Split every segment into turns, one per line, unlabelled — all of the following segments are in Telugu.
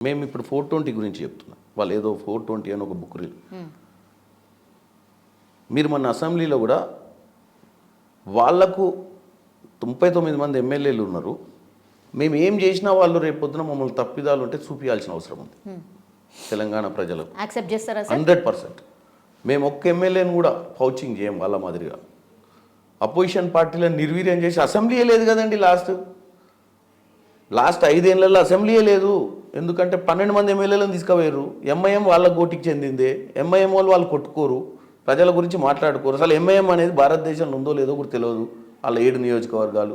మేము ఇప్పుడు 420 గురించి చెప్తున్నాం. వాళ్ళు ఏదో 420 అని ఒక బుక్ మీరు మన అసెంబ్లీలో కూడా వాళ్లకు 39 మంది ఎమ్మెల్యేలు ఉన్నారు. మేము ఏం చేసినా వాళ్ళు రేపు పొద్దున మమ్మల్ని తప్పిదాలు ఉంటే చూపించాల్సిన అవసరం ఉంది తెలంగాణ ప్రజలకు. 100%. మేము ఒక్క ఎమ్మెల్యేని కూడా పౌచింగ్ చేయం వాళ్ళ మాదిరిగా. అపోజిషన్ పార్టీలను నిర్వీర్యం చేసి అసెంబ్లీయే లేదు కదండి. లాస్ట్ 5 ఏళ్లలో అసెంబ్లీయే లేదు. ఎందుకంటే 12 మంది ఎమ్మెల్యేలను తీసుకుపోయారు. ఎంఐఎం వాళ్ళ గోటికి చెందిందే. ఎంఐఎం వాళ్ళు కొట్టుకోరు, ప్రజల గురించి మాట్లాడుకోరు. అసలు ఎంఐఎం అనేది భారతదేశంలో ఉందో లేదో కూడా తెలియదు. వాళ్ళ 7 నియోజకవర్గాలు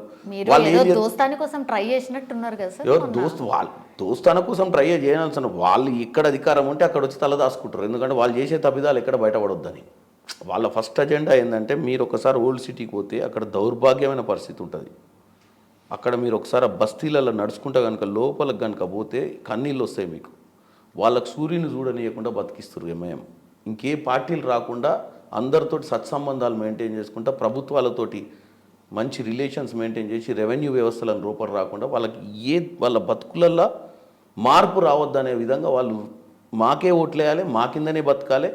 దోస్తాని కోసం ట్రై చేసినట్టున్నారు కదా సార్.
ఎవరు దోస్తాన కోసం ట్రై చేయాల్సిన వాళ్ళు ఇక్కడ అధికారం ఉంటే అక్కడ వచ్చి తలదాసుకుంటారు. ఎందుకంటే వాళ్ళు చేసే తప్పిదాలు ఎక్కడ బయటపడొద్దని. వాళ్ళ ఫస్ట్ అజెండా ఏంటంటే మీరు ఒకసారి ఓల్డ్ సిటీకి పోతే అక్కడ దౌర్భాగ్యమైన పరిస్థితి ఉంటుంది. అక్కడ మీరు ఒకసారి బస్తీలలో నడుచుకుంటా కనుక లోపలికి కనుక పోతే కన్నీళ్ళు వస్తాయి మీకు. వాళ్ళకు సూర్యుని చూడనీయకుండా బతికిస్తారు ఎంఐఎం. ఇంకే పార్టీలు రాకుండా అందరితోటి సత్సంబంధాలు మెయింటైన్ చేసుకుంటా ప్రభుత్వాలతోటి మంచి రిలేషన్స్ మెయింటైన్ చేసి రెవెన్యూ వ్యవస్థలను రూపం రాకుండా వాళ్ళకి వాళ్ళ బతుకులల్లో మార్పు రావద్దనే విధంగా వాళ్ళు మాకే ఓట్లేయాలి, మా కిందనే బతకాలి,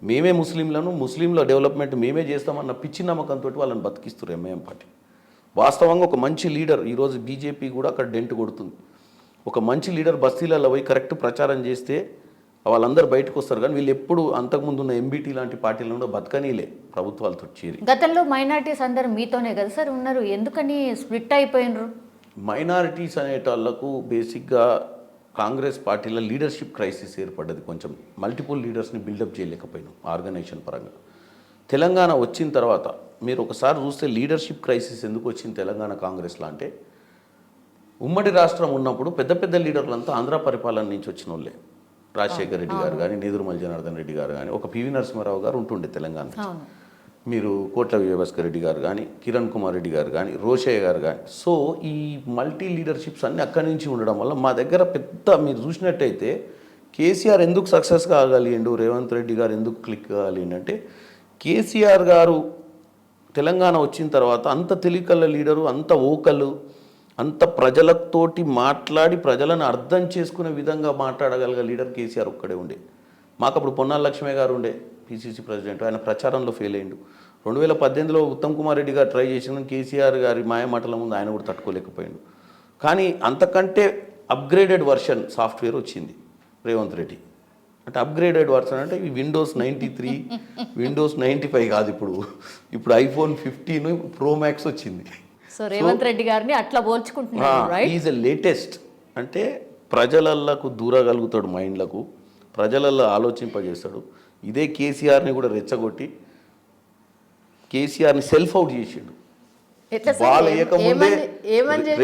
మేమే ముస్లింల డెవలప్మెంట్ మేమే చేస్తామన్న పిచ్చి నమ్మకంతో వాళ్ళని బతికిస్తారు ఎంఐఎం పార్టీ. వాస్తవంగా ఒక మంచి లీడర్ ఈరోజు బీజేపీ కూడా అక్కడ డెంట్ కొడుతుంది. ఒక మంచి లీడర్ బస్తీలలో పోయి కరెక్ట్ ప్రచారం చేస్తే వాళ్ళందరూ బయటకు వస్తారు. కానీ వీళ్ళు ఎప్పుడు అంతకుముందు ఉన్న ఎంబీటీ లాంటి పార్టీలను కూడా బతకనీలే ప్రభుత్వాలతో చేరి.
గతంలో మైనారిటీస్ అందరూ మీతోనే కదా సార్ ఉన్నారు, ఎందుకని స్ప్లిట్ అయిపోయినరు?
మైనారిటీస్ అనేటాళ్లకు బేసిక్గా కాంగ్రెస్ పార్టీలో లీడర్షిప్ క్రైసిస్ ఏర్పడ్డది. కొంచెం మల్టిపుల్ లీడర్స్ని బిల్డప్ చేయలేకపోయినాం ఆర్గనైజేషన్ పరంగా. తెలంగాణ వచ్చిన తర్వాత మీరు ఒకసారి చూస్తే లీడర్షిప్ క్రైసిస్ ఎందుకు వచ్చింది తెలంగాణ కాంగ్రెస్లో అంటే, ఉమ్మడి రాష్ట్రం ఉన్నప్పుడు పెద్ద పెద్ద లీడర్లంతా ఆంధ్ర పరిపాలన నుంచి వచ్చిన వాళ్ళే. రాజశేఖర్ రెడ్డి గారు కానీ, నేదురుమల్లి జనార్దన్ రెడ్డి గారు కానీ, ఒక పివి నరసింహారావు గారు ఉంటుండే తెలంగాణ. మీరు కోట్ల విజయభాస్కర్ రెడ్డి గారు కానీ, కిరణ్ కుమార్ రెడ్డి గారు కానీ, రోషయ్య గారు కానీ. సో ఈ మల్టీ లీడర్షిప్స్ అన్నీ అక్కడి నుంచి ఉండడం వల్ల మా దగ్గర మీరు చూసినట్టయితే కేసీఆర్ ఎందుకు సక్సెస్ కాగలిగిండు, రేవంత్ రెడ్డి గారు ఎందుకు క్లిక్ కాగలిగిండు అంటే, కేసీఆర్ గారు తెలంగాణ వచ్చిన తర్వాత అంత తెలికల్ల లీడరు, అంత ఓకలు, అంత ప్రజలతోటి మాట్లాడి ప్రజలను అర్థం చేసుకునే విధంగా మాట్లాడగలిగే లీడర్ కేసీఆర్ ఒక్కడే ఉండే. మాకు అప్పుడు పొన్నాల లక్ష్మయ్య గారు ఉండే పిసిసి ప్రెసిడెంట్. ఆయన ప్రచారంలో ఫెయిల్ అయ్యిండు. 2018లో ఉత్తమ్ కుమార్ రెడ్డి గారు ట్రై చేసిన కేసీఆర్ గారి మాయమాటల ముందు ఆయన కూడా తట్టుకోలేకపోయాడు. కానీ అంతకంటే అప్గ్రేడెడ్ వర్షన్ సాఫ్ట్వేర్ వచ్చింది రేవంత్ రెడ్డి. అంటే అప్గ్రేడెడ్ వర్షన్ అంటే విండోస్ 93, విండోస్ 95 కాదు, ఇప్పుడు ఐఫోన్ 15 ప్రో మ్యాక్స్ వచ్చింది.
సో రేవంత్ రెడ్డి గారిని అట్లా పోల్చుకుంటున్నారు.
Is a latest. అంటే ప్రజలకు దూరగలుగుతాడు, మైండ్లకు ప్రజలలో ఆలోచింపజేస్తాడు. ఇదే కేసీఆర్ని కూడా రెచ్చగొట్టి కేసీఆర్ని సెల్ఫ్ అవుట్ చేసిండు. బాల్ వేయకముందే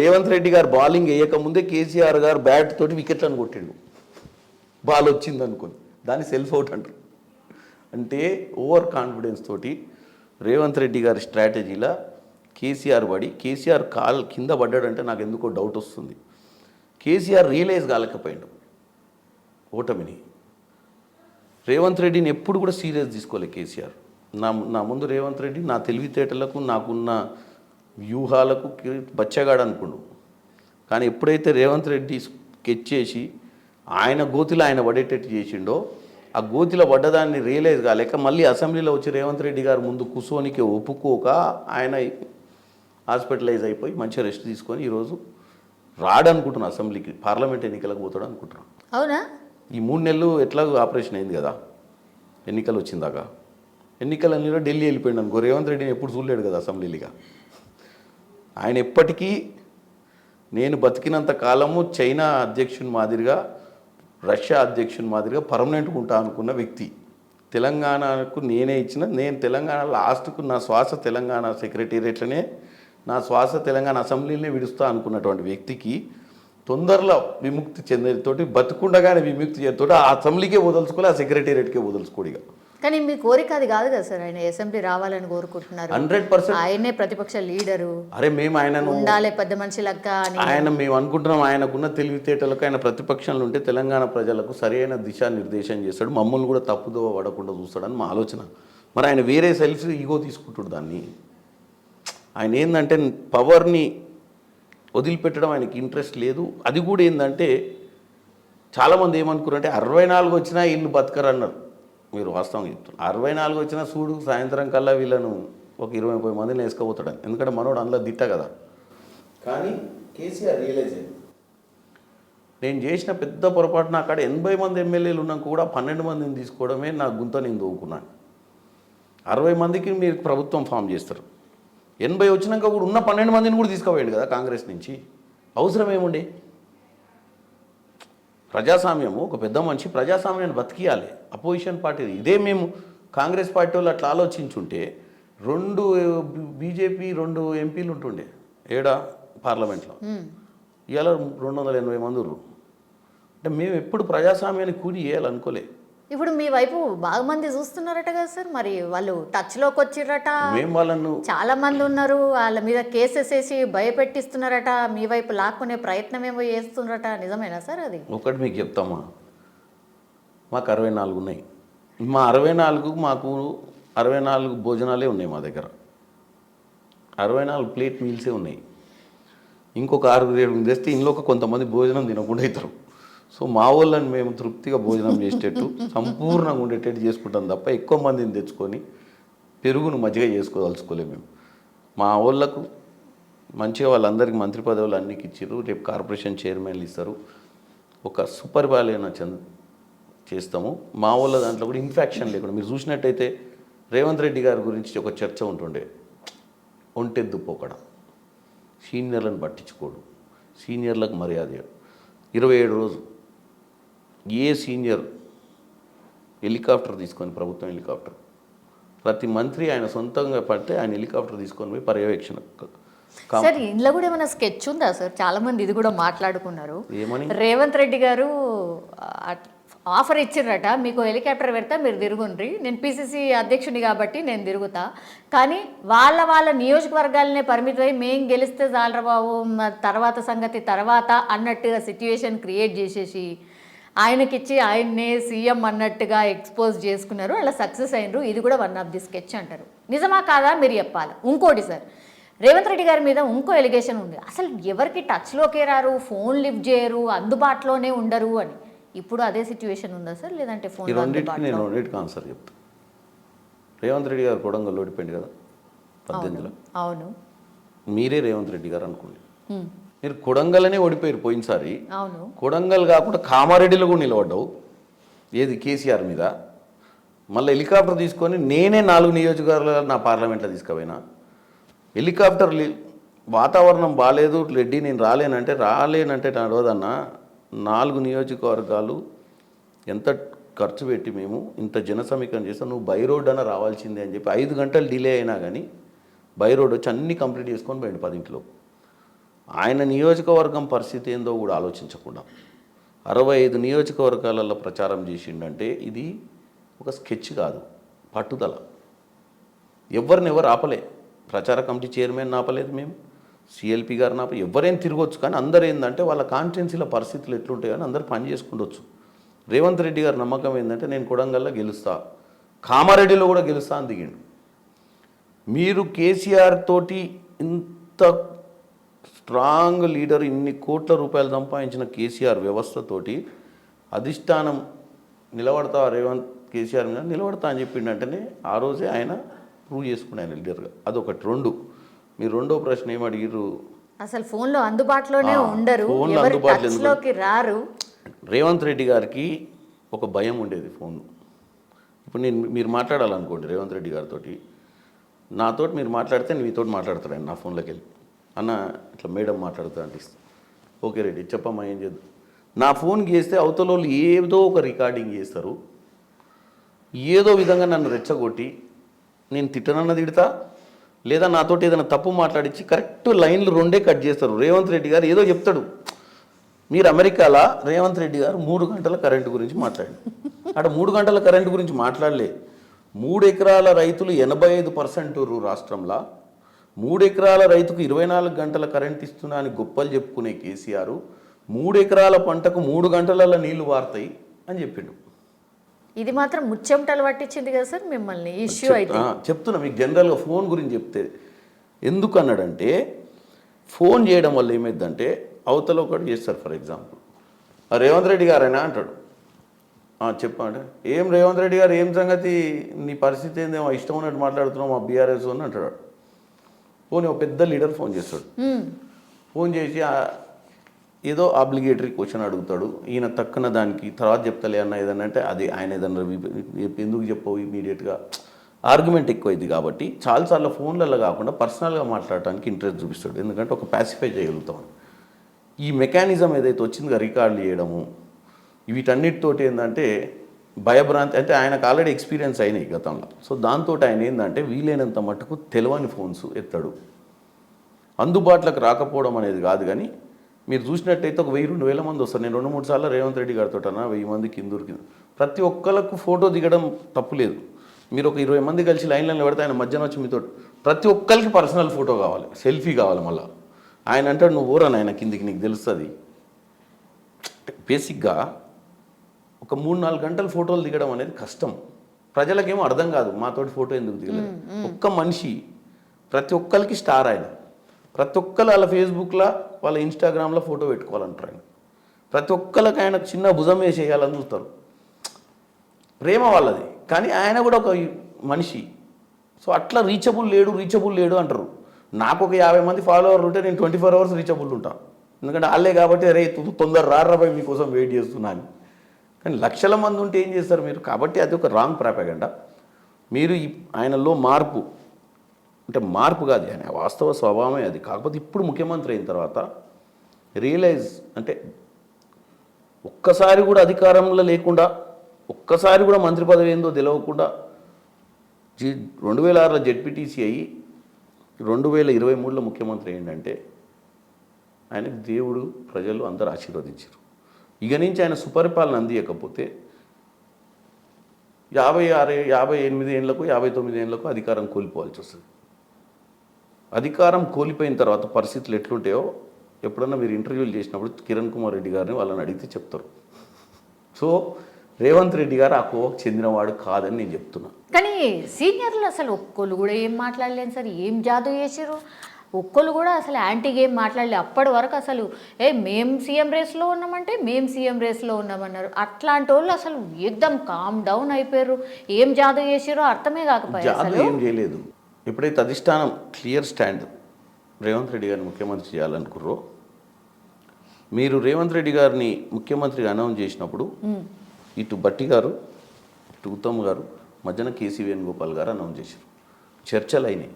రేవంత్ రెడ్డి గారు బౌలింగ్ వేయకముందే కేసీఆర్ గారు బ్యాట్ తోటి వికెట్లను కొట్టిండు. బాల్ వచ్చింది అనుకోని దాన్ని సెల్ఫ్ అవుట్ అంటారు. అంటే ఓవర్ కాన్ఫిడెన్స్ తోటి రేవంత్ రెడ్డి గారి స్ట్రాటజీలా కేసీఆర్ కేసీఆర్ కాల్ కింద పడ్డాడంటే నాకు ఎందుకో డౌట్ వస్తుంది. కేసీఆర్ రియలైజ్ కాలేకపోయాడు ఓటమిని. రేవంత్ రెడ్డిని ఎప్పుడు కూడా సీరియస్ తీసుకోలే కేసీఆర్. నా ముందు రేవంత్ రెడ్డి నా తెలివితేటలకు, నాకున్న వ్యూహాలకు బచ్చగాడు అనుకుండు. కానీ ఎప్పుడైతే రేవంత్ రెడ్డి స్కెచ్ చేసి ఆయన గోతిలో ఆయన పడేటట్టు చేసిండో, ఆ గోతిలో పడ్డదాన్ని రియలైజ్ కాలేక మళ్ళీ అసెంబ్లీలో వచ్చి రేవంత్ రెడ్డి గారు ముందు కూర్చోనికి ఒప్పుకోక ఆయన హాస్పిటలైజ్ అయిపోయి మంచిగా రెస్ట్ తీసుకొని ఈరోజు రాడనుకుంటున్నాను అసెంబ్లీకి, పార్లమెంట్ ఎన్నికలకు పోతాడు అనుకుంటున్నాను.
అవునా?
ఈ 3 నెలలు ఎట్లా ఆపరేషన్ అయింది కదా, ఎన్నికలు వచ్చిందాక. ఎన్నికలన్నీ ఢిల్లీ వెళ్ళిపోయాడు అనుకో. రేవంత్ రెడ్డిని ఎప్పుడు చూడలేడు కదా అసెంబ్లీగా. ఆయన ఎప్పటికీ నేను బతికినంత కాలము చైనా అధ్యక్షుని మాదిరిగా, రష్యా అధ్యక్షుని మాదిరిగా పర్మనెంట్గా ఉంటా అనుకున్న వ్యక్తి. తెలంగాణకు నేను తెలంగాణ లాస్ట్కు నా శ్వాస తెలంగాణ సెక్రటేరియట్లనే, నా శ్వాస తెలంగాణ అసెంబ్లీనే విడుస్తా అనుకున్నటువంటి వ్యక్తికి తొందరలో విముక్తి చెందేతోటి, బతుకుండగానే విముక్తి చేతోటి ఆ అసెంబ్లీకే వదలుచుకోవాలి, ఆ సెక్రటేరియట్కే వదలుచుకోడిగా.
కానీ మీ కోరిక అది కాదు కదా సార్, ఆయన అసెంబ్లీ రావాలని కోరుకుంటున్నారు.
100%
ఆయనే ప్రతిపక్ష లీడరు.
అరే మేము ఆయనను
ఉండాలి పెద్ద మనిషి లెక్క అని
మేము అనుకుంటున్నాం. ఆయనకున్న తెలివితేటలకు ఆయన ప్రతిపక్షంలో ఉంటే తెలంగాణ ప్రజలకు సరైన దిశానిర్దేశం చేస్తాడు, మమ్మల్ని కూడా తప్పుదోవ పడకుండా చూస్తాడని మా ఆలోచన. మరి ఆయన వేరే సెల్ఫ్ ఈగో తీసుకుంటాడు దాన్ని. ఆయన ఏంటంటే పవర్ని వదిలిపెట్టడం ఆయనకి ఇంట్రెస్ట్ లేదు. అది కూడా ఏంటంటే చాలామంది ఏమనుకున్నారంటే 64 వచ్చినా ఇల్లు బతకరు అన్నారు. మీరు వాస్తవంగా చెప్తున్నారు. 64 వచ్చినా చూడు సాయంత్రం కల్లా వీళ్ళను ఒక 20-30 మందిని వేసుకోపోతాడని. ఎందుకంటే మనోడు అందులో దిట్ట కదా. కానీ కేసీఆర్ రియలైజ్ అయ్యింది, నేను చేసిన పెద్ద పొరపాటు. నా కాడ 80 మంది ఎమ్మెల్యేలు ఉన్నాక కూడా 12 మందిని తీసుకోవడమే నా గుంత నేను దోవుకున్నాను. 60 మందికి మీరు ప్రభుత్వం ఫామ్ చేస్తారు, 80 వచ్చినాక కూడా ఉన్న 12 మందిని కూడా తీసుకోవేయండి కదా కాంగ్రెస్ నుంచి. అవసరం ఏముండే? ప్రజాస్వామ్యము, ఒక పెద్ద మనిషి ప్రజాస్వామ్యాన్ని బతికియాలి. అపోజిషన్ పార్టీ ఇదే మేము కాంగ్రెస్ పార్టీ వాళ్ళు అట్లా ఆలోచించుంటే 2 బీజేపీ 2 ఎంపీలు ఉంటుండే ఏడా పార్లమెంట్లో. ఇవాళ 280 మంది ఉర్రు. అంటే మేము ఎప్పుడు ప్రజాస్వామ్యాన్ని కూలి చేయాలనుకోలే.
ఇప్పుడు మీ వైపు బాగా మంది చూస్తున్నారట కదా సార్, మరి వాళ్ళు టచ్లోకి వచ్చిర్రట,
మేము వాళ్ళను
చాలా మంది ఉన్నారు, వాళ్ళ మీద కేసెస్ వేసి భయపెట్టిస్తున్నారట, మీ వైపు లాక్కునే ప్రయత్నం ఏమో చేస్తున్నారట, నిజమేనా సార్ అది?
ఒకటి మీకు చెప్తామా, మాకు 64 ఉన్నాయి. మా 64కు మాకు 64 భోజనాలే ఉన్నాయి మా దగ్గర, 64 ప్లేట్ మీల్సే ఉన్నాయి. ఇంకొక 6-7 తెస్తే ఇంట్లో కొంతమంది భోజనం తినకుండా అవుతారు. సో మా వాళ్ళని మేము తృప్తిగా భోజనం చేసేటట్టు సంపూర్ణంగా ఉండేటట్టు చేసుకుంటాం తప్ప ఎక్కువ మందిని తెచ్చుకొని పెరుగును మజ్జిగ చేసుకోదలుచుకోలేము మేము. మా వాళ్ళకు మంచిగా వాళ్ళందరికీ మంత్రి పదవులు అన్నికి ఇచ్చారు. రేపు కార్పొరేషన్ చైర్మన్లు ఇస్తారు. ఒక సుపరిపాలన చేస్తాము. మా వాళ్ళ దాంట్లో కూడా ఇన్ఫెక్షన్ లేకుండా. మీరు చూసినట్టయితే రేవంత్ రెడ్డి గారి గురించి ఒక చర్చ ఉంటుండే, ఒంటెద్దు పోకడం, సీనియర్లను పట్టించుకోడు, సీనియర్లకు మర్యాద 27 రోజు ఏ సీనియర్ హెలికాప్టర్ తీసుకొని, ప్రభుత్వం హెలికాప్టర్, ప్రతి మంత్రి ఆయన సొంతంగా పడితే ఆయన హెలికాప్టర్ తీసుకొని పోయి పర్యవేక్షణ.
సార్ ఇంట్లో కూడా ఏమైనా స్కెచ్ ఉందా సార్? చాలా మంది ఇది కూడా మాట్లాడుకున్నారు.
ఏమని?
రేవంత్ రెడ్డి గారు ఆఫర్ ఇచ్చిర్రట, మీకు హెలికాప్టర్ పెడతా మీరు తిరుగుండ్రి, నేను పిసిసి అధ్యక్షుని కాబట్టి నేను తిరుగుతా, కానీ వాళ్ళ నియోజకవర్గాలనే పరిమితమై మేం గెలిస్తే చాలరా బాబు, తర్వాత సంగతి తర్వాత అన్నట్టుగా సిట్యుయేషన్ క్రియేట్ చేసేసి ఆయనకిచ్చి ఆయన్నే సీఎం అన్నట్టుగా ఎక్స్పోజ్ చేసుకున్నారు. అలా సక్సెస్ అయినరు. ఇది కూడా వన్ ఆఫ్ ది స్కెచ్ అంటారు. నిజమా కాదా మీరు చెప్పాలి. ఇంకోటి సార్, రేవంత్ రెడ్డి గారి మీద ఇంకో ఎలిగేషన్ ఉంది, అసలు ఎవరికి టచ్లోకే రారు, ఫోన్ లిఫ్ట్ చేయరు, అందుబాటులోనే ఉండరు అని. ఇప్పుడు అదే సిచ్యువేషన్ ఉందా సార్, లేదంటే ఫోన్?
నేను రెండింటికి ఆన్సర్ చెప్తాను. రేవంత్ రెడ్డి గారు కొడంగల్ ఓడిపోయింది కదా 18లో.
అవును,
మీరే రేవంత్ రెడ్డి గారు అనుకోండి. మీరు కొడంగల్నే ఓడిపోయారు పోయినసారి.
అవును,
కొడంగల్ కాకుండా కామారెడ్డిలో కూడా నిలబడ్డావు. ఏది కేసీఆర్ మీద. మళ్ళీ హెలికాప్టర్ తీసుకొని నేనే 4 నియోజకవర్గాలు నా పార్లమెంట్లో తీసుకుపోయినా. హెలికాప్టర్ వాతావరణం బాగాలేదు రెడ్డి, నేను రాలేనంటే నడవదన్నా. 4 నియోజకవర్గాలు ఎంత ఖర్చు పెట్టి మేము ఇంత జన సమీకరణ చేస్తాం, నువ్వు బై రోడ్ అన్న రావాల్సిందే అని చెప్పి 5 గంటలు డిలే అయినా కానీ బై రోడ్ వచ్చి అన్నీ కంప్లీట్ చేసుకొని పోయింది 10 ఆయన నియోజకవర్గం పరిస్థితి ఏందో కూడా ఆలోచించకుండా 65 నియోజకవర్గాలలో ప్రచారం చేసిండంటే ఇది ఒక స్కెచ్ కాదు, పట్టుదల. ఎవరు ఆపలే. ప్రచార కమిటీ చైర్మన్ ఆపలేదు మేము, సిఎల్పి గారిని ఆపలేదు. ఎవరైనా తిరగొచ్చు, కానీ అందరూ ఏంటంటే వాళ్ళ కాన్స్టిట్యున్సీల పరిస్థితులు ఎట్లుంటాయి కానీ అందరూ పని చేసుకుండొచ్చు. రేవంత్ రెడ్డి గారి నమ్మకం ఏంటంటే నేను కొడంగల్లో గెలుస్తా, కామారెడ్డిలో కూడా గెలుస్తా అని దిగిండు. మీరు కేసీఆర్ తోటి ఇంత స్ట్రాంగ్ లీడర్, ఇన్ని కోట్ల రూపాయలు సంపాదించిన కేసీఆర్ వ్యవస్థతోటి అధిష్టానం నిలబడతా, రేవంత్ కేసీఆర్ మీద నిలబడతా అని చెప్పిండంటేనే ఆ రోజే ఆయన ప్రూవ్ చేసుకుని ఆయన లీడర్గా. అదొకటి. 2, మీరు రెండో ప్రశ్న ఏమడిగిర్రు,
అసలు ఫోన్లో అందుబాటులోనే ఉండరు,
ఫోన్లో
టచ్లోకి రారు.
రేవంత్ రెడ్డి గారికి ఒక భయం ఉండేది ఫోన్. ఇప్పుడు మీరు మాట్లాడాలనుకోండి రేవంత్ రెడ్డి గారితో, నాతోటి మీరు మాట్లాడితే మీతోటి మాట్లాడతాడు ఆయన నా ఫోన్లోకి వెళ్ళి, అన్న ఇట్లా మేడం మాట్లాడుతా అంటే ఇస్తాను. ఓకే రెడ్డి చెప్పమ్మా ఏం చేద్దాం. నా ఫోన్కి చేస్తే అవతల వాళ్ళు ఏదో ఒక రికార్డింగ్ చేస్తారు, ఏదో విధంగా నన్ను రెచ్చగొట్టి నేను తిట్టనన్న తిడతా, లేదా నాతోటి ఏదైనా తప్పు మాట్లాడించి కరెక్ట్ లైన్లు 2 కట్ చేస్తారు. రేవంత్ రెడ్డి గారు ఏదో చెప్తాడు, మీరు అమెరికాలో రేవంత్ రెడ్డి గారు 3 గంటల కరెంటు గురించి మాట్లాడి, అక్కడ 3 గంటల కరెంటు గురించి మాట్లాడలే. 3 ఎకరాల రైతులు 85% రాష్ట్రంలో, 3 ఎకరాల రైతుకు 24 గంటల కరెంట్ ఇస్తున్నా అని గొప్పలు చెప్పుకునే కేసీఆర్ 3 ఎకరాల పంటకు 3 గంటలలో నీళ్లు వారుతాయి అని చెప్పిండు.
ఇది మాత్రం ముచ్చెమటలు పట్టించింది కదా సార్ మిమ్మల్ని ఇష్యూ అయితే.
చెప్తున్నా మీకు జనరల్గా ఫోన్ గురించి చెప్తే. ఎందుకు అన్నాడంటే ఫోన్ చేయడం వల్ల ఏమైందంటే అవతల ఒకటి చేస్తారు. ఫర్ ఎగ్జాంపుల్ రేవంత్ రెడ్డి గారేనా అంటాడు. చెప్పండి, ఏం రేవంత్ రెడ్డి గారు ఏం సంగతి, నీ పరిస్థితి ఏందేమో ఇష్టం ఉన్నట్టు మాట్లాడుతున్నావు మా బీఆర్ఎస్ అని అంటాడు. పోనీ ఒక పెద్ద లీడర్ ఫోన్ చేస్తాడు. ఫోన్ చేసి ఏదో ఆబ్లిగేటరీ క్వశ్చన్ అడుగుతాడు. ఈయన తక్కువ దానికి తర్వాత చెప్తలే అన్న ఏదన్నా అంటే అది ఆయన ఏదన్నా ఎందుకు చెప్పవు ఇమీడియట్గా ఆర్గ్యుమెంట్ ఎక్కువైంది. కాబట్టి చాలాసార్లు ఫోన్లలో కాకుండా పర్సనల్గా మాట్లాడటానికి ఇంట్రెస్ట్ చూపిస్తాడు. ఎందుకంటే ఒక ప్యాసిఫై చేయగలుగుతాం. ఈ మెకానిజం ఏదైతే వచ్చిందో రికార్డులు చేయడము వీటన్నిటితోటి ఏంటంటే భయభ్రాంతి, అంటే ఆయనకు ఆల్రెడీ ఎక్స్పీరియన్స్ అయినాయి గతంలో. సో దాంతో ఆయన ఏంటంటే వీలైనంత మటుకు తెలియని ఫోన్స్ ఎత్తాడు. అందుబాటులోకి రాకపోవడం అనేది కాదు, కానీ మీరు చూసినట్టయితే ఒక 1000-2000 మంది వస్తారు. నేను 2-3 సార్లు రేవంత్ రెడ్డి గారితో 1000 మంది కిందూరికి ప్రతి ఒక్కళ్ళకు ఫోటో దిగడం తప్పులేదు. మీరు ఒక 20 మంది కలిసి లైన్లలో పెడితే ఆయన మధ్యాహ్నం వచ్చి మీతో ప్రతి ఒక్కరికి పర్సనల్ ఫోటో కావాలి, సెల్ఫీ కావాలి. మళ్ళీ ఆయన అంటాడు నువ్వు ఊరని ఆయన కిందికి నీకు తెలుస్తుంది. బేసిక్గా ఒక 3-4 గంటలు ఫోటోలు దిగడం అనేది కష్టం. ప్రజలకేమో అర్థం కాదు మాతోటి ఫోటో ఎందుకు దిగలేదు. ఒక్క మనిషి ప్రతి ఒక్కరికి స్టార్ ఆయన. ప్రతి ఒక్కరు వాళ్ళ ఫేస్బుక్లో వాళ్ళ ఇన్స్టాగ్రామ్లో ఫోటో పెట్టుకోవాలంటారు ఆయన. ప్రతి ఒక్కరికి ఆయన చిన్న భుజం వేసేయాలని చూస్తారు. ప్రేమ వాళ్ళది, కానీ ఆయన కూడా ఒక మనిషి. సో అట్లా రీచబుల్ లేడు అంటారు. నాకు ఒక 50 మంది ఫాలోవర్లు ఉంటే నేను 24 అవర్స్ రీచబుల్ ఉంటాను. ఎందుకంటే వాళ్ళే కాబట్టి అరే తొందర రారాబాయ్ మీకోసం వెయిట్ చేస్తున్నాను. కానీ లక్షల మంది ఉంటే ఏం చేస్తారు మీరు? కాబట్టి అది ఒక రాంగ్ ప్రాపగండా. మీరు ఆయనలో మార్పు అంటే మార్పు కాదు, ఆయన వాస్తవ స్వభావమే అది. కాకపోతే ఇప్పుడు ముఖ్యమంత్రి అయిన తర్వాత రియలైజ్ అంటే ఒక్కసారి కూడా అధికారంలో లేకుండా, ఒక్కసారి కూడా మంత్రి పదవి ఏందో తెలియకుండా 2006లో జెడ్పీటీసీ అయ్యి 2023లో ముఖ్యమంత్రి ఏంటంటే ఆయనకు దేవుడు ప్రజలు అందరూ ఆశీర్వదించారు. ఇక నుంచి ఆయన సుపరిపాలన అందియకపోతే 58 ఏళ్లకు 59 ఏళ్లకు అధికారం కోల్పోవాల్సి వస్తుంది. అధికారం కోల్పోయిన తర్వాత పరిస్థితులు ఎట్లుంటాయో ఎప్పుడన్నా మీరు ఇంటర్వ్యూలు చేసినప్పుడు కిరణ్ కుమార్ రెడ్డి గారిని వాళ్ళని అడిగితే చెప్తారు. సో రేవంత్ రెడ్డి గారు ఆ కోవకు చెందినవాడు కాదని నేను చెప్తున్నా.
కానీ సీనియర్లు అసలు ఒక్కళ్ళు కూడా ఏం మాట్లాడలేను సార్. ఏం జాదు చేసారు ఒక్కళ్ళు కూడా అసలు యాంటీ గేమ్ మాట్లాడలేదు. అప్పటి వరకు అసలు మేము సీఎం రేస్లో ఉన్నామంటే మేము సీఎం రేస్లో ఉన్నామన్నారు. అట్లాంటి వాళ్ళు అసలు యుద్ధం కామ్ డౌన్ అయిపోయారు. ఏం జాదు చేసారో అర్థమే కాకపోయారు.
జాదు ఏం చేయలేదు. ఎప్పుడైతే అధిష్టానం క్లియర్ స్టాండ్ రేవంత్ రెడ్డి గారిని ముఖ్యమంత్రి చేయాలనుకుర్రో, మీరు రేవంత్ రెడ్డి గారిని ముఖ్యమంత్రిగా అనౌన్స్ చేసినప్పుడు ఇటు బట్టి గారు ఇటు ఉత్తమ్ గారు మధ్యన కేసీ వేణుగోపాల్ గారు అనౌన్స్ చేశారు. చర్చలు అయినాయి.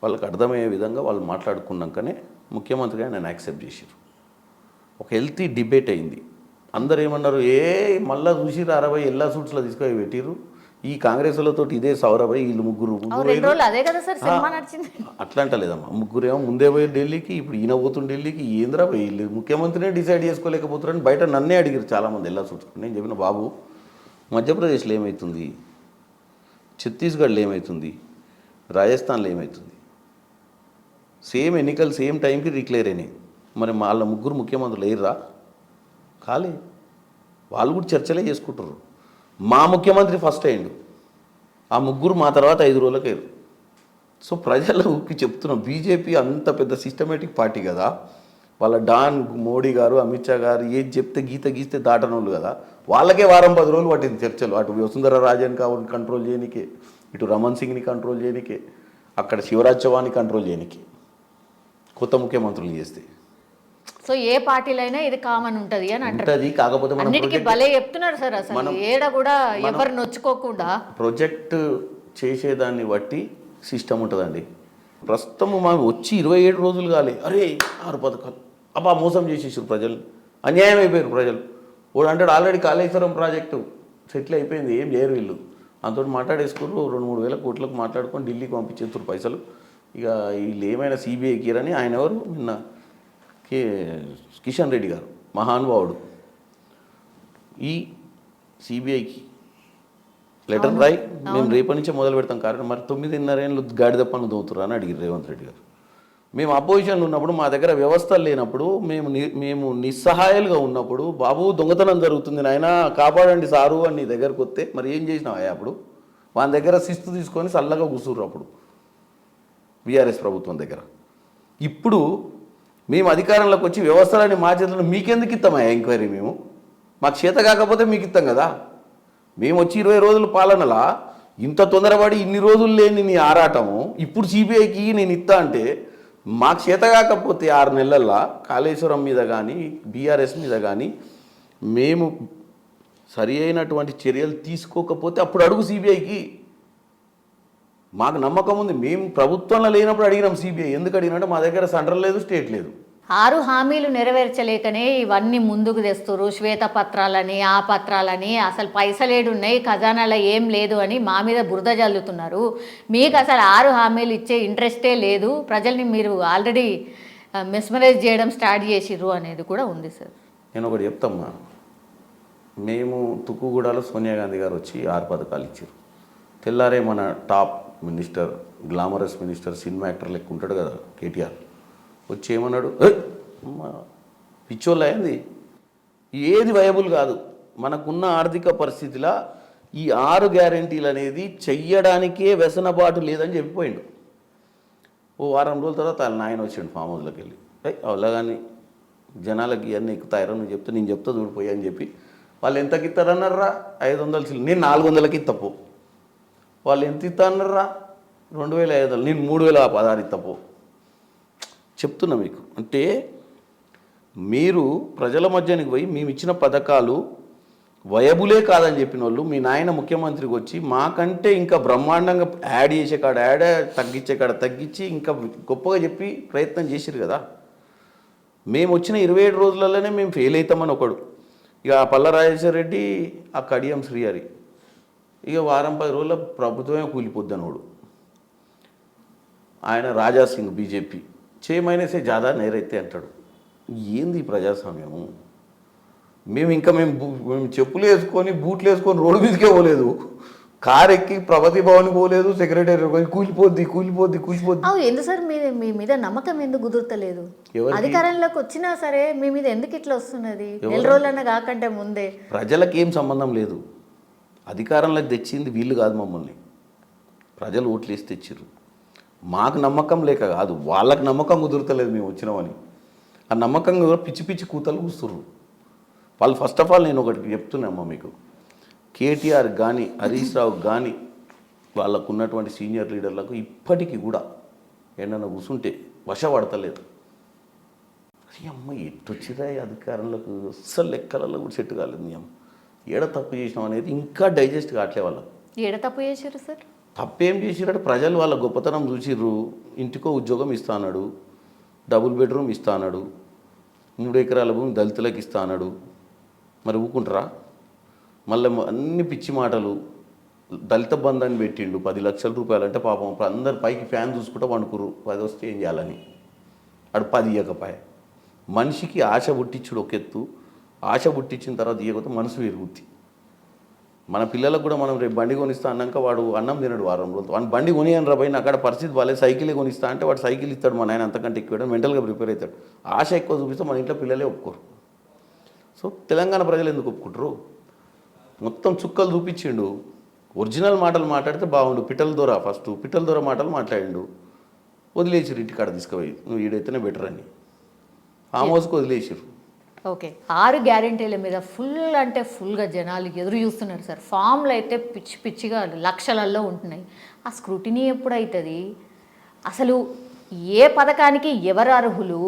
వాళ్ళకి అర్థమయ్యే విధంగా వాళ్ళు మాట్లాడుకున్నాకనే ముఖ్యమంత్రిగా నేను యాక్సెప్ట్ చేశారు. ఒక హెల్తీ డిబేట్ అయింది. అందరు ఏమన్నారు, మళ్ళా చూసి 60 ఎల్లా సూట్స్లో తీసుకొని పెట్టిరు, ఈ కాంగ్రెస్ వాళ్ళతో ఇదే సౌరభై వీళ్ళు ముగ్గురు అట్లా అంటలేదమ్మా. ముగ్గురేమో ముందే పోయి ఢిల్లీకి, ఇప్పుడు ఈయన పోతుంది ఢిల్లీకి. ఏంద్రా పోయి వీళ్ళు ముఖ్యమంత్రినే డిసైడ్ చేసుకోలేకపోతున్నారని బయట నన్నే అడిగారు చాలామంది ఎల్లా సూట్స్. నేను చెప్పిన బాబు మధ్యప్రదేశ్లో ఏమవుతుంది, ఛత్తీస్గఢ్లో ఏమవుతుంది, రాజస్థాన్లో ఏమవుతుంది, సేమ్ ఎన్నికలు సేమ్ టైంకి డిక్లేర్ అయినాయి. మరి వాళ్ళ ముగ్గురు ముఖ్యమంత్రులు లేరురా? కాలే. వాళ్ళు కూడా చర్చలే చేసుకుంటారు. మా ముఖ్యమంత్రి ఫస్ట్ అయ్యిండు, ఆ ముగ్గురు మా తర్వాత 5 రోజులకు అయ్యారు. సో ప్రజలకి చెప్తున్నాం, బీజేపీ అంత పెద్ద సిస్టమేటిక్ పార్టీ కదా. వాళ్ళ డాన్ మోడీ గారు అమిత్ షా గారు ఏది చెప్తే గీస్తే దాటనోళ్ళు కదా. వాళ్ళకే 10 రోజులు పట్టింది చర్చలు. అటు వసుంధర రాజన్ కావుని కంట్రోల్ చేయనికే, ఇటు రమణ్ సింగ్ని కంట్రోల్ చేయనికే, అక్కడ శివరాజ్ చౌహాన్ని కంట్రోల్ చేయనికే, కొత్త ముఖ్యమంత్రులు చేస్తే.
సో ఏ పార్టీలైనా ఇది కామన్ ఉంటుంది అని
అంటది. కాకపోతే
అన్నిటికీ భలే చెప్తున్నారు సార్. అసలు ఏడ కూడా ఎవరు నొచ్చుకోకుండా
ప్రాజెక్ట్ చేసేదాన్ని బట్టి సిస్టమ్ ఉంటుందండి. ప్రస్తుతం మనం వచ్చి 27 రోజులు కాలే, అరే 6 పథకాలు అబ్బా మోసం చేసేసారు ప్రజలు, అన్యాయం అయిపోయారు ప్రజలు. వాడు అంటాడు ఆల్రెడీ కాళేశ్వరం ప్రాజెక్టు సెటిల్ అయిపోయింది, ఏం చేయరు వీళ్ళు. అంతటి మాట్లాడేసుకున్నారు. 2-3 వేల కోట్లకు మాట్లాడుకొని ఢిల్లీకి పంపించేస్తారు పైసలు. ఇక వీళ్ళు ఏమైనా సిబిఐకి ఇరని ఆయన ఎవరు నిన్న కిషన్ రెడ్డి గారు మహానుభావుడు, ఈ సిబిఐకి లెటర్ రాయి, మేము రేపటి నుంచే మొదలు పెడతాం. కారణం మరి 9.5 ఏళ్ళు గాడిద పనులు దోతురా అని అడిగారు రేవంత్ రెడ్డి గారు. మేము అపోజిషన్లో ఉన్నప్పుడు, మా దగ్గర వ్యవస్థలు లేనప్పుడు, మేము నిస్సహాయాలుగా ఉన్నప్పుడు, బాబు దొంగతనం జరుగుతుంది నాయన కాపాడండి సారు అని నీ దగ్గరకు వస్తే మరి ఏం చేసినావా? అప్పుడు వాళ్ళ దగ్గర శిస్తు తీసుకొని చల్లగా కూర్చుర్రు అప్పుడు బీఆర్ఎస్ ప్రభుత్వం దగ్గర. ఇప్పుడు మేము అధికారంలోకి వచ్చి వ్యవస్థలని మా చేతుల్లో మీకెందుకు ఇస్తామా ఎంక్వైరీ మేము? మాకు చేత కాకపోతే మీకు ఇస్తాం కదా. మేము వచ్చి 20 రోజుల పాలనలా ఇంత తొందరపడి ఇన్ని రోజులు లేని నీ ఆరాటము ఇప్పుడు సిబిఐకి నేను ఇస్తా అంటే మాకు చేత కాకపోతే 6 నెలల్లో కాళేశ్వరం మీద కానీ బీఆర్ఎస్ మీద కానీ మేము సరి అయినటువంటి చర్యలు తీసుకోకపోతే అప్పుడు అడుగు సిబిఐకి. మాకు నమ్మకం ఉంది. మేము ప్రభుత్వంలో లేనప్పుడు అడిగినాం సిబిఐ. ఎందుకు అడిగినంటే మా దగ్గర సెంట్రల్ లేదు, స్టేట్ లేదు.
6 హామీలు నెరవేర్చలేకనే ఇవన్నీ ముందుకు తెస్తున్నారు. శ్వేతపత్రాలని, ఆ పత్రాలని, అసలు పైసలేడున్నాయి, ఖజానాలో ఏం లేదు అని మా మీద బురద జల్లుతున్నారు. మీకు అసలు 6 హామీలు ఇచ్చే ఇంట్రెస్టే లేదు, ప్రజల్ని మీరు ఆల్రెడీ మెస్మరైజ్ చేయడం స్టార్ట్ చేసిర్రు అనేది కూడా ఉంది సార్.
నేను ఒకటి చెప్తామ్మా, మేము తుక్కుగూడలో సోనియా గాంధీ గారు వచ్చి 6 పథకాలు ఇచ్చారు. తెల్లారే మన top minister, glamorous minister, cinema actor లెక్క ఉంటాడు కదా కేటీఆర్, వచ్చి ఏమన్నాడు, పిచ్చోళ్ళు అయింది, ఏది వయబుల్ కాదు, మనకున్న ఆర్థిక పరిస్థితిలో ఈ 6 గ్యారెంటీలు అనేది చెయ్యడానికే వ్యసనబాటు లేదని చెప్పిపోయిండు. ఓ వారం రోజుల తర్వాత వాళ్ళ ఆయన వచ్చిండు ఫామ్ హౌస్లోకి వెళ్ళి, అవులా కానీ జనాలకి ఇవన్నీ ఎక్కుతాయరా, నువ్వు చెప్తే నేను చెప్తా చూడిపోయా అని చెప్పి వాళ్ళు ఎంతకి ఇస్తారన్నారా, 500 చిల్లర, నేను 400కి ఇత్తపో. వాళ్ళు ఎంత ఇస్తా అన్నారా, 2500, నేను 3016 ఇత్తపో. చెప్తున్నా మీకు. అంటే మీరు ప్రజల మధ్యానికి పోయి మేము ఇచ్చిన పథకాలు వయబులే కాదని చెప్పిన వాళ్ళు మీ నాయన ముఖ్యమంత్రికి వచ్చి మాకంటే ఇంకా బ్రహ్మాండంగా యాడ్ చేసే కాడ యాడ్, తగ్గించే కాడ తగ్గించి ఇంకా గొప్పగా చెప్పి ప్రయత్నం చేసిరు కదా. మేము వచ్చిన 27 రోజులలోనే మేము ఫెయిల్ అవుతామని ఒకడు, ఇక పల్ల రాజేశ్వర రెడ్డి, ఆ కడియం శ్రీహరి, ఇక వారం 10 రోజుల ప్రభుత్వమే కూలిపోద్ది అనోడు. ఆయన రాజాసింగ్ బీజేపీ చేయమైనసే జాదా నేరైతే అంటాడు. ఏంది ప్రజాస్వామ్యము? మేము చెప్పులు వేసుకొని బూట్లు వేసుకొని రోడ్డు మీదకే పోలేదు, కారు ఎక్కి ప్రగతి భవన్ పోలేదు, సెక్రటరీ కూలిపోద్ది.
ఎందుకు సార్ మీ మీద నమ్మకం ఎందుకు కుదురుతలేదు? అధికారంలోకి వచ్చినా సరే మీ మీద ఎందుకు ఇట్లా వస్తున్నది? 4 రోజులన్నా కాకంటే ముందే.
ప్రజలకు ఏం సంబంధం లేదు. అధికారంలోకి తెచ్చింది వీళ్ళు కాదు, మమ్మల్ని ప్రజలు ఓట్లు వేసి తెచ్చిర్రు. మాకు నమ్మకం లేక కాదు, వాళ్ళకి నమ్మకం కుదురుతలేదు మేము వచ్చినామని. ఆ నమ్మకం పిచ్చి పిచ్చి కూతలు కూస్తుర్రు వాళ్ళు. ఫస్ట్ ఆఫ్ ఆల్ నేను ఒకటి చెప్తున్నామ్మా మీకు, కేటీఆర్ కానీ హరీష్ రావు కానీ వాళ్ళకు ఉన్నటువంటి సీనియర్ లీడర్లకు ఇప్పటికీ కూడా ఏమన్నా కూర్చుంటే వశపడతలేదు. అమ్మ ఎట్టొచ్చిరా అధికారంలోకి, అస్సలు లెక్కలలో కూడా సెట్ కాలేదు. మీ అమ్మ ఏడ తప్పు చేసినాం అనేది ఇంకా డైజెస్ట్ కావట్లే వాళ్ళకు.
ఏడ తప్పు చేశారు సార్?
తప్పేం చేసిరాడు, ప్రజలు వాళ్ళ గొప్పతనం చూసిర్రు. ఇంటికో ఉద్యోగం ఇస్తా అన్నాడు, డబుల్ బెడ్రూమ్ ఇస్తా అన్నాడు, 3 ఎకరాల భూమి దళితులకు ఇస్తా అన్నాడు. మరి ఊకుంటారా? మళ్ళీ అన్ని పిచ్చి మాటలు. దళిత బంధాన్ని పెట్టిండు 10 లక్షల రూపాయలు అంటే పాపం అందరు పైకి ఫ్యాన్ చూసుకుంటూ వండుకురు, 10 వస్తే ఏం చేయాలని. అడు 10 ఇవ్వకపాయ. మనిషికి ఆశ పుట్టించుడు ఒక ఎత్తు, ఆశ పుట్టించిన తర్వాత ఇవ్వకపోతే మనసు విరుగుద్ది. మన పిల్లలకు కూడా మనం రేపు బండి కొనిస్తా అన్నాక వాడు అన్నం తినడు వారం రోజులు. వాడిని బండి కొనియని రా పోయిన అక్కడ పరిస్థితి వాళ్ళే సైకిలే కొనిస్తా అంటే వాడు సైకిల్ ఇస్తాడు, మన ఆయన అంతకంటే ఎక్కువ మెంటల్గా ప్రిపేర్ అవుతాడు. ఆశ ఎక్కువ చూపిస్తే మన ఇంట్లో పిల్లలే ఒప్పుకోరు. సో తెలంగాణ ప్రజలు ఎందుకు ఒప్పుకుంటారు? మొత్తం చుక్కలు చూపించిండు. ఒరిజినల్ మాటలు మాట్లాడితే బాగుండు. పిట్టల దొర మాటలు మాట్లాడిండు, వదిలేసిరు ఇంటికాడ తీసుకుపోయి, నువ్వు ఈడైతేనే బెటర్ అని ఫామ్ హౌస్కి వదిలేసిరు.
ఓకే, 6 గ్యారెంటీల మీద ఫుల్ అంటే ఫుల్గా జనాలు ఎదురు చూస్తున్నారు సార్. ఫామ్లు అయితే పిచ్చి పిచ్చిగా లక్షలలో ఉంటున్నాయి. ఆ స్క్రూటినీ ఎప్పుడవుతుంది? అసలు ఏ పథకానికి ఎవరు అర్హులు?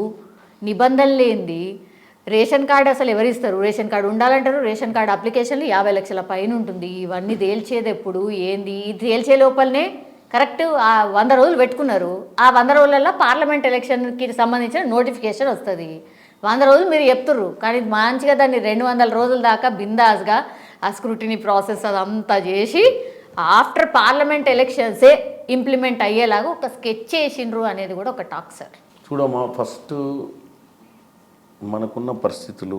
నిబంధనలు ఏంది? రేషన్ కార్డు అసలు ఎవరిస్తారు? రేషన్ కార్డు ఉండాలంటారు. రేషన్ కార్డు అప్లికేషన్లు 50 లక్షల పైన ఉంటుంది. ఇవన్నీ తేల్చేది ఎప్పుడు? ఏంది? ఇది తేల్చే లోపలనే కరెక్ట్ 100 రోజులు పెట్టుకున్నారు. ఆ 100 రోజులలో పార్లమెంట్ ఎలక్షన్కి సంబంధించిన నోటిఫికేషన్ వస్తుంది. 100 రోజులు మీరు చెప్తుర్రు, కానీ మంచిగా దాన్ని 200 రోజుల దాకా బిందాస్గా ఆ స్క్రూటినీ ప్రాసెస్ అదంతా చేసి ఆఫ్టర్ పార్లమెంట్ ఎలక్షన్సే ఇంప్లిమెంట్ అయ్యేలాగా ఒక స్కెచ్ చేసిండ్రు అనేది కూడా ఒక టాక్ సార్.
చూడమ్మా, ఫస్ట్ మనకున్న పరిస్థితులు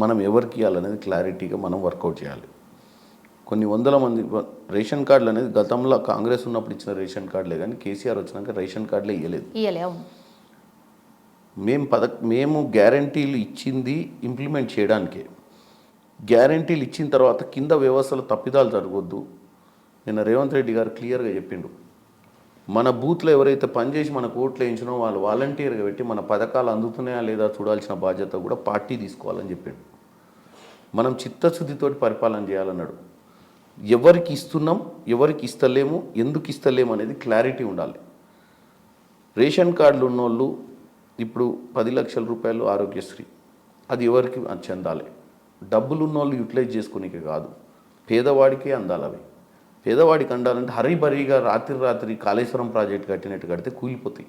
మనం ఎవరికి ఇవ్వాలనేది క్లారిటీగా మనం వర్కౌట్ చేయాలి. కొన్ని వందల మంది రేషన్ కార్డులు అనేది గతంలో కాంగ్రెస్ ఉన్నప్పుడు ఇచ్చిన రేషన్ కార్డులే, కానీ కేసీఆర్ వచ్చినాక రేషన్ కార్డులే ఇవ్వలేదు. మేము గ్యారంటీలు ఇచ్చింది ఇంప్లిమెంట్ చేయడానికే. గ్యారంటీలు ఇచ్చిన తర్వాత కింద వ్యవస్థలో తప్పిదాలు జరగొద్దు. నిన్న రేవంత్ రెడ్డి గారు క్లియర్గా చెప్పిండు, మన బూత్లో ఎవరైతే పనిచేసి మన ఓట్లు వేయించినో వాళ్ళు వాలంటీర్గా పెట్టి మన పథకాలు అందుతున్నాయా లేదా చూడాల్సిన బాధ్యత కూడా పార్టీ తీసుకోవాలని చెప్పాడు. మనం చిత్తశుద్ధితోటి పరిపాలన చేయాలన్నాడు. ఎవరికి ఇస్తున్నాం, ఎవరికి ఇస్తలేము, ఎందుకు ఇస్తలేము అనేది క్లారిటీ ఉండాలి. రేషన్ కార్డులు ఉన్నోళ్ళు ఇప్పుడు 10 లక్షల రూపాయలు ఆరోగ్యశ్రీ, అది ఎవరికి చెందాలి? డబ్బులు ఉన్నోళ్ళు యూటిలైజ్ చేసుకునేకే కాదు, పేదవాడికే అందాలి. అవి పేదవాడికి అందాలంటే హరిబరిగా రాత్రి కాళేశ్వరం ప్రాజెక్ట్ కట్టినట్టు కడితే కూలిపోతాయి.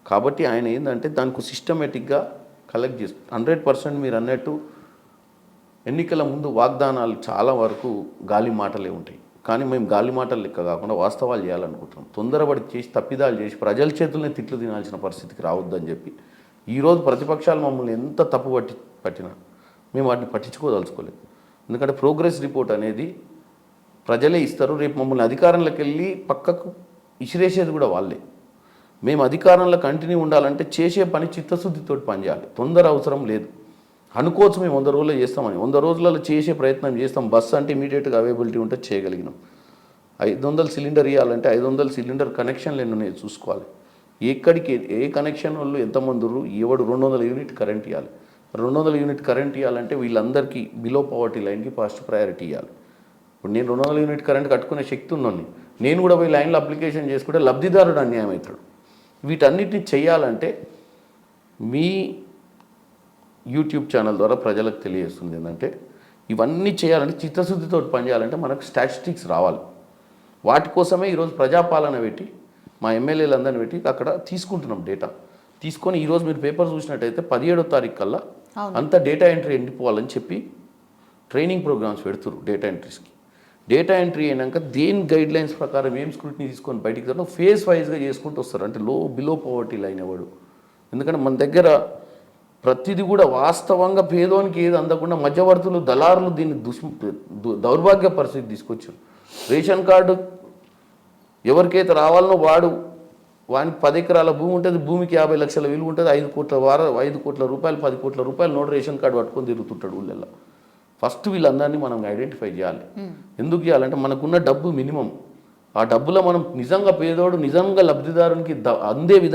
కాబట్టి ఆయన ఏంటంటే దానికి సిస్టమేటిక్గా కలెక్ట్ చేసి 100% మీరు అన్నట్టు ఎన్నికల ముందు వాగ్దానాలు చాలా వరకు గాలి మాటలే ఉంటాయి. కానీ మేము గాలి మాటలు లెక్క కాకుండా వాస్తవాలు చేయాలనుకుంటున్నాం. తొందరపడి చేసి తప్పిదాలు చేసి ప్రజల చేతుల్నే తిట్లు తినాల్సిన పరిస్థితికి రావద్దని చెప్పి ఈరోజు ప్రతిపక్షాలు మమ్మల్ని ఎంత తప్పు పట్టినా మేము వాటిని పట్టించుకోదలుచుకోలేదు. ఎందుకంటే ప్రోగ్రెస్ రిపోర్ట్ అనేది ప్రజలే ఇస్తారు. రేపు మమ్మల్ని అధికారంలోకి వెళ్ళి పక్కకు ఇసిరేసేది కూడా వాళ్ళే. మేము అధికారంలో కంటిన్యూ ఉండాలంటే చేసే పని చిత్తశుద్ధితో పనిచేయాలి. తొందర అవసరం లేదు. అనుకోవచ్చు మేము 100 రోజుల్లో చేస్తామని, 100 రోజులలో చేసే ప్రయత్నం చేస్తాం. బస్సు అంటే ఇమీడియట్గా అవైలబిలిటీ ఉంటే చేయగలిగినాం. 500 సిలిండర్ ఇవ్వాలంటే 500 సిలిండర్ కనెక్షన్లు ఎన్ని ఉన్నాయో చూసుకోవాలి. ఎక్కడికి ఏ కనెక్షన్ వాళ్ళు ఎంతమంది ఎవడు 200 యూనిట్ కరెంట్ ఇవ్వాలి. 200 యూనిట్ కరెంట్ ఇవ్వాలంటే వీళ్ళందరికీ బిలో పవర్టీ లైన్కి ఫస్ట్ ప్రయారిటీ ఇవ్వాలి. ఇప్పుడు నేను 200 యూనిట్ కరెంట్ కట్టుకునే శక్తి ఉన్నోని నేను కూడా పోయి లైన్లో అప్లికేషన్ చేసుకుంటే లబ్ధిదారుడు అన్యాయం అవుతాడు. వీటన్నిటిని చేయాలంటే మీ యూట్యూబ్ ఛానల్ ద్వారా ప్రజలకు తెలియజేస్తుంది ఏంటంటే ఇవన్నీ చేయాలంటే చిత్తశుద్ధితో పనిచేయాలంటే మనకు స్టాటిస్టిక్స్ రావాలి. వాటి కోసమే ఈరోజు ప్రజాపాలన పెట్టి మా ఎమ్మెల్యేలందరినీ పెట్టి అక్కడ తీసుకుంటున్నాం డేటా. తీసుకొని ఈరోజు మీరు పేపర్ చూసినట్టయితే 17వ తారీఖు కల్లా అంత డేటా ఎంట్రీ ఎండిపోవాలని చెప్పి ట్రైనింగ్ ప్రోగ్రామ్స్ పెడుతురు డేటా ఎంట్రీస్కి. డేటా ఎంట్రీ అయినాక దేని గైడ్ లైన్స్ ప్రకారం ఏం స్క్రూటినీ తీసుకొని బయటికి తరడం ఫేజ్ వైజ్గా చేసుకుంటూ వస్తారు. అంటే బిలో పవర్టీ లైన్ ఎవడు. ఎందుకంటే మన దగ్గర ప్రతిదీ కూడా వాస్తవంగా పేదోనికి ఏది అందకుండా మధ్యవర్తులు దళారులు దీన్ని దౌర్భాగ్య పరిస్థితి తీసుకొచ్చారు. రేషన్ కార్డు ఎవరికైతే రావాలనో వానికి 10 ఎకరాల భూమి ఉంటుంది, భూమికి 50 లక్షల విలువ ఉంటుంది, 5 కోట్ల రూపాయలు 10 కోట్ల రూపాయలు నోటు రేషన్ కార్డు పట్టుకొని తిరుగుతుంటాడు ఊళ్ళల్లో. ఫస్ట్ వీళ్ళందరినీ మనం ఐడెంటిఫై చేయాలి. ఎందుకు చేయాలంటే మనకున్న డబ్బు మినిమం. ఆ డబ్బులో మనం నిజంగా పేదోడు నిజంగా లబ్ధిదారునికి అందే విధంగా